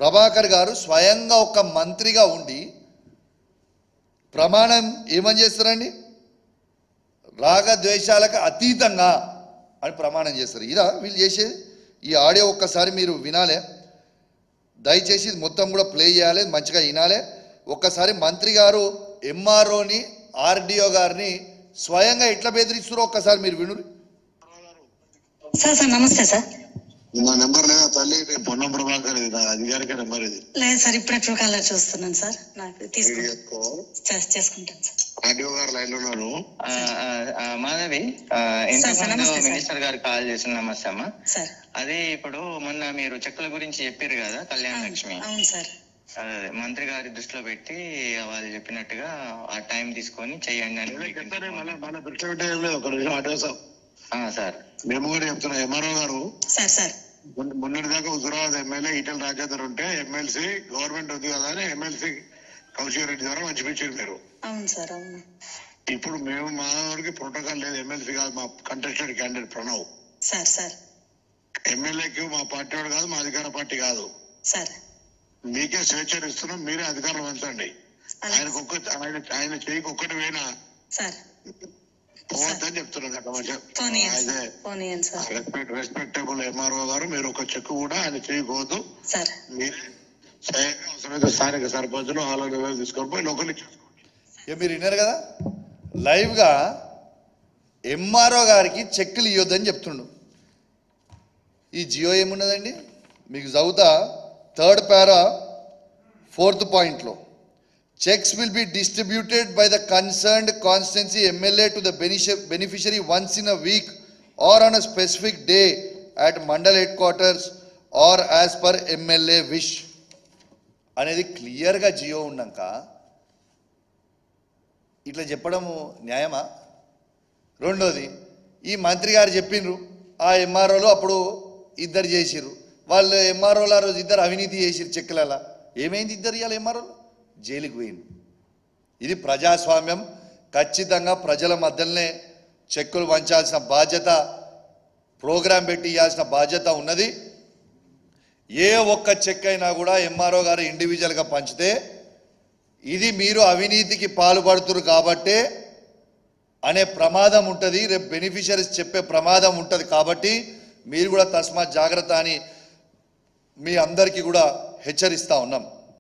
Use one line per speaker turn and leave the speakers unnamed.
ప్రభాకర్ గారు స్వయంగా ఒక మంత్రిగా ఉండి ప్రమాణం ఏమని చేస్తారండి? రాగద్వేషాలకు అతీతంగా అని ప్రమాణం చేస్తారు. ఇదా వీళ్ళు చేసేది? ఈ ఆడియో ఒక్కసారి మీరు వినాలే, దయచేసి మొత్తం కూడా ప్లే చేయాలి, మంచిగా వినాలే. ఒక్కసారి మంత్రి గారు ఎంఆర్ఓని ఆర్డిఓ గారిని స్వయంగా ఎట్లా బెదిరిస్తారో ఒక్కసారి మీరు వినురు.
సార్ సార్ నమస్తే సార్.
నా నెంబర్ లేదా తల్లి? పొన్నం ప్రభాకర్ ఇది, నా అధికారిక నెంబర్ ఇది.
లేదు సార్, ఇప్పుడే ట్రూ కాలర్ చూస్తున్నాను సార్. నాకు చేసుకుంటాను సార్.
ఆర్డీఓ గారు లైన్ లో ఉన్నారు.
మాధవి, మినిస్టర్ గారు కాల్ చేసిన. నమస్తే అమ్మా. అదే ఇప్పుడు మొన్న మీరు చెక్కుల గురించి చెప్పారు కదా, కళ్యాణ లక్ష్మి.
అవును సార్.
అదే మంత్రి గారి దృష్టిలో పెట్టి వాళ్ళు చెప్పినట్టుగా ఆ టైం తీసుకొని చెయ్యండి అని
సార్. మేము కూడా చెప్తున్నాం ఎంఆర్ఓ గారు.
సార్
మొన్నటి దాకా హుజురాబాద్ ఎమ్మెల్యే ఈటెల రాజేందర్ ఉంటే ఎమ్మెల్సీ గవర్నమెంట్ ఉంది కదా అని ఎమ్మెల్సీ కౌశిక్ రెడ్డి ద్వారా మంచిపించారు మీరు.
అవును సార్. అవును.
ఇప్పుడు మేము మా ఊరికి ప్రోటోకాల్ లేదు. ఎమ్మెల్సీ కాదు, మా కంటెస్టెడ్ క్యాండిడేట్ ప్రణవ్.
సార్
ఎమ్మెల్యేకి మా పార్టీ వాడు కాదు, మా అధికార పార్టీ కాదు.
సార్
మీకే స్వేచ్ఛ ఇస్తున్నాం, మీరే అధికారం పెంచండి. ఆయన చేయికి ఒక్కటి పోయినా పోవద్దని చెప్తున్నాం. రెస్పెక్టబుల్ ఎంఆర్ఓ గారు, మీరు ఒక చెక్ కూడా ఆయన చేయకూడదు. మీరే స్వయంగా అవసరమైతే స్థానిక సర్పంచులు ఆలోచన తీసుకొని పోయి లోకల్ ఇచ్చేసుకోండి.
మీరు విన్నారు కదా, లైవ్గా ఎంఆర్ఓ గారికి చెక్కులు ఇవ్వద్దని చెప్తుండు. ఈ జియో ఏమున్నదండి మీకు చదువుతా, 3rd పారా 4th పాయింట్లో, cheques will be distributed by the concerned constituency MLA to the beneficiary once in a week or on a specific day at mandal headquarters or as per MLA wish అనేది క్లియర్గా జియో ఉన్నాక ఇట్లా చెప్పడము న్యాయమా? రెండోది, ఈ మంత్రి గారు చెప్పిండ్రు, ఆ ఎంఆర్ఓలు అప్పుడు ఇద్దరు చేసిర్రు, వాళ్ళు ఎంఆర్ఓలు ఆ రోజు ఇద్దరు అవినీతి చేసిరు చెక్కులలో. ఏమైంది? ఇద్దరు ఇవ్వాలి ఎంఆర్ఓలు జైలుకి పోయింది. ఇది ప్రజాస్వామ్యం. ఖచ్చితంగా ప్రజల మధ్యలోనే చెక్కులు వంచాల్సిన బాధ్యత, ప్రోగ్రాం పెట్టి ఇవ్వాల్సిన బాధ్యత ఉన్నది. ఏ ఒక్క చెక్ అయినా కూడా ఎంఆర్ఓ గారు ఇండివిజువల్గా పంచితే ఇది మీరు అవినీతికి పాల్పడుతున్నారు కాబట్టే అనే ప్రమాదం ఉంటుంది, రేపు బెనిఫిషరీస్ చెప్పే ప్రమాదం ఉంటుంది. కాబట్టి మీరు కూడా తస్మాత్ జాగ్రత్త అని మీ అందరికీ కూడా హెచ్చరిస్తూ ఉన్నాం.